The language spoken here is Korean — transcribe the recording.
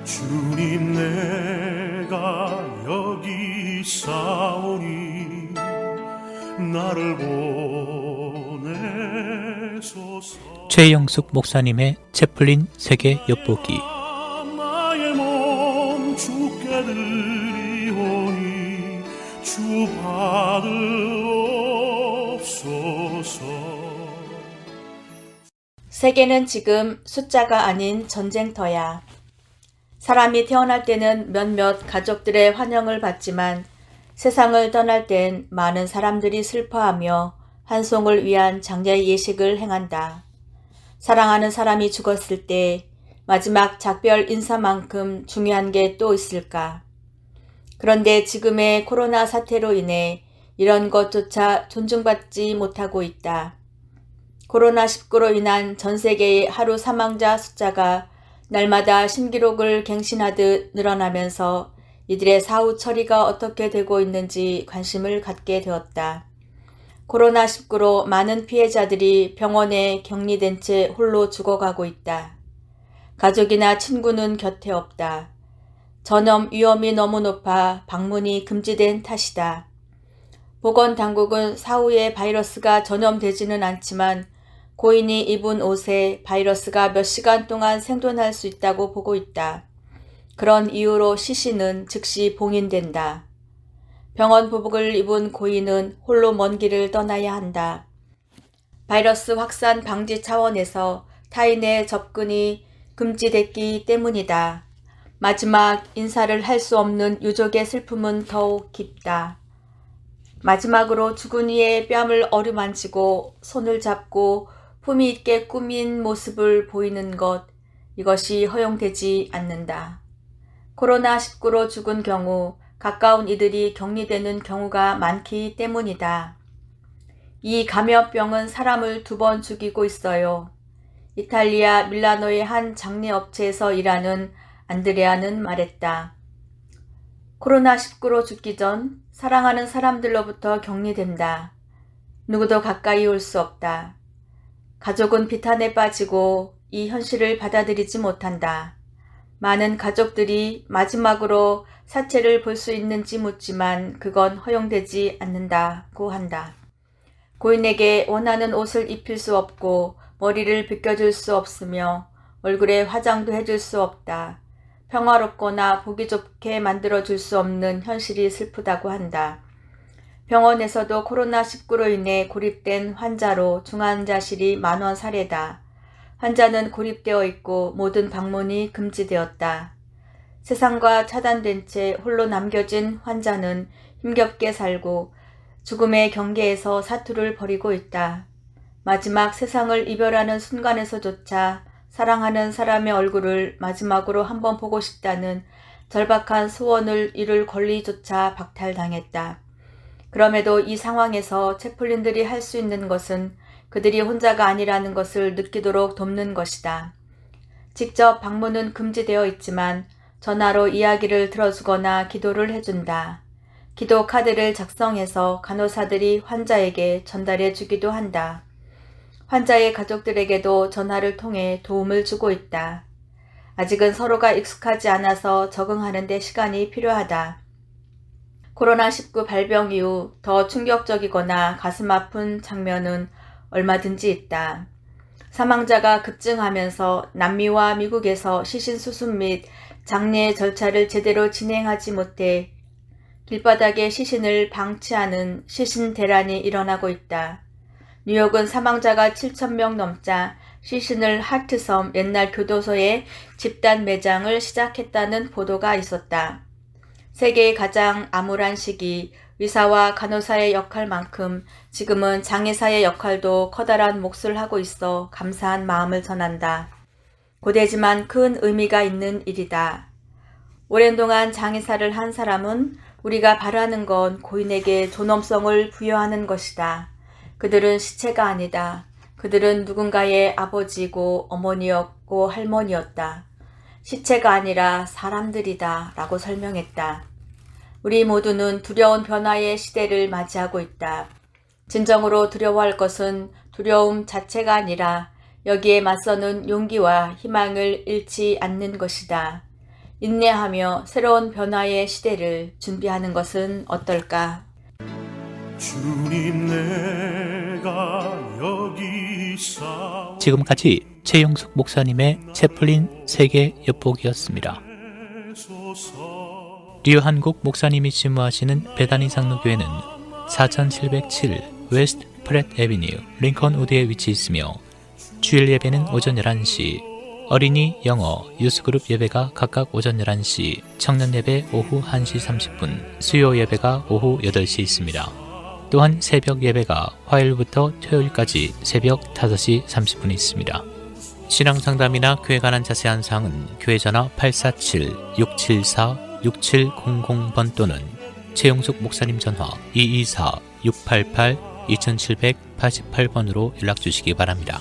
주님 내가 여기 있사오니 나를 보내소서. 최영숙 목사님의 채플린 세계 엿보기. 나의 몸 주께 드리오니 주 받으옵소서. 세계는 지금 숫자가 아닌 전쟁터야. 사람이 태어날 때는 몇몇 가족들의 환영을 받지만 세상을 떠날 땐 많은 사람들이 슬퍼하며 환송을 위한 장례 예식을 행한다. 사랑하는 사람이 죽었을 때 마지막 작별 인사만큼 중요한 게 또 있을까? 그런데 지금의 코로나 사태로 인해 이런 것조차 존중받지 못하고 있다. 코로나19로 인한 전 세계의 하루 사망자 숫자가 날마다 신기록을 갱신하듯 늘어나면서 이들의 사후 처리가 어떻게 되고 있는지 관심을 갖게 되었다. 코로나19로 많은 피해자들이 병원에 격리된 채 홀로 죽어가고 있다. 가족이나 친구는 곁에 없다. 전염 위험이 너무 높아 방문이 금지된 탓이다. 보건당국은 사후에 바이러스가 전염되지는 않지만 고인이 입은 옷에 바이러스가 몇 시간 동안 생존할 수 있다고 보고 있다. 그런 이유로 시신은 즉시 봉인된다. 병원 보복을 입은 고인은 홀로 먼 길을 떠나야 한다. 바이러스 확산 방지 차원에서 타인의 접근이 금지됐기 때문이다. 마지막 인사를 할 수 없는 유족의 슬픔은 더욱 깊다. 마지막으로 죽은 이의 뺨을 어루만지고 손을 잡고 품위 있게 꾸민 모습을 보이는 것, 이것이 허용되지 않는다. 코로나19로 죽은 경우 가까운 이들이 격리되는 경우가 많기 때문이다. 이 감염병은 사람을 2번 죽이고 있어요. 이탈리아 밀라노의 한 장례업체에서 일하는 안드레아는 말했다. 코로나19로 죽기 전 사랑하는 사람들로부터 격리된다. 누구도 가까이 올 수 없다. 가족은 비탄에 빠지고 이 현실을 받아들이지 못한다. 많은 가족들이 마지막으로 사체를 볼 수 있는지 묻지만 그건 허용되지 않는다고 한다. 고인에게 원하는 옷을 입힐 수 없고 머리를 빗겨줄 수 없으며 얼굴에 화장도 해줄 수 없다. 평화롭거나 보기 좋게 만들어줄 수 없는 현실이 슬프다고 한다. 병원에서도 코로나19로 인해 고립된 환자로 중환자실이 만원 사례다. 환자는 고립되어 있고 모든 방문이 금지되었다. 세상과 차단된 채 홀로 남겨진 환자는 힘겹게 살고 죽음의 경계에서 사투를 벌이고 있다. 마지막 세상을 이별하는 순간에서조차 사랑하는 사람의 얼굴을 마지막으로 한번 보고 싶다는 절박한 소원을 이룰 권리조차 박탈당했다. 그럼에도 이 상황에서 채플린들이 할 수 있는 것은 그들이 혼자가 아니라는 것을 느끼도록 돕는 것이다. 직접 방문은 금지되어 있지만 전화로 이야기를 들어주거나 기도를 해준다. 기도 카드를 작성해서 간호사들이 환자에게 전달해 주기도 한다. 환자의 가족들에게도 전화를 통해 도움을 주고 있다. 아직은 서로가 익숙하지 않아서 적응하는 데 시간이 필요하다. 코로나19 발병 이후 더 충격적이거나 가슴 아픈 장면은 얼마든지 있다. 사망자가 급증하면서 남미와 미국에서 시신 수습 및 장례 절차를 제대로 진행하지 못해 길바닥에 시신을 방치하는 시신 대란이 일어나고 있다. 뉴욕은 사망자가 7,000명 넘자 시신을 하트섬 옛날 교도소에 집단 매장을 시작했다는 보도가 있었다. 세계의 가장 암울한 시기, 의사와 간호사의 역할만큼 지금은 장의사의 역할도 커다란 몫을 하고 있어 감사한 마음을 전한다. 고되지만 큰 의미가 있는 일이다. 오랜 동안 장의사를 한 사람은 우리가 바라는 건 고인에게 존엄성을 부여하는 것이다. 그들은 시체가 아니다. 그들은 누군가의 아버지고 어머니였고 할머니였다. 시체가 아니라 사람들이다 라고 설명했다. 우리 모두는 두려운 변화의 시대를 맞이하고 있다. 진정으로 두려워할 것은 두려움 자체가 아니라 여기에 맞서는 용기와 희망을 잃지 않는 것이다. 인내하며 새로운 변화의 시대를 준비하는 것은 어떨까? 주님 내가 여기 있사 지금까지 최영숙 목사님의 채플린 세계 엿보기였습니다. 류한국 목사님이 집무하시는 베다니 장로교회는 4707 웨스트 프렛 애비뉴 링컨 우드에 위치해 있으며 주일 예배는 오전 11시, 어린이, 영어, 유스그룹 예배가 각각 오전 11시, 청년 예배 오후 1시 30분, 수요 예배가 오후 8시 있습니다. 또한 새벽 예배가 화요일부터 토요일까지 새벽 5시 30분에 있습니다. 신앙 상담이나 교회 관한 자세한 사항은 교회 전화 847-674-6700번 또는 최영숙 목사님 전화 224-688-2788번으로 연락 주시기 바랍니다.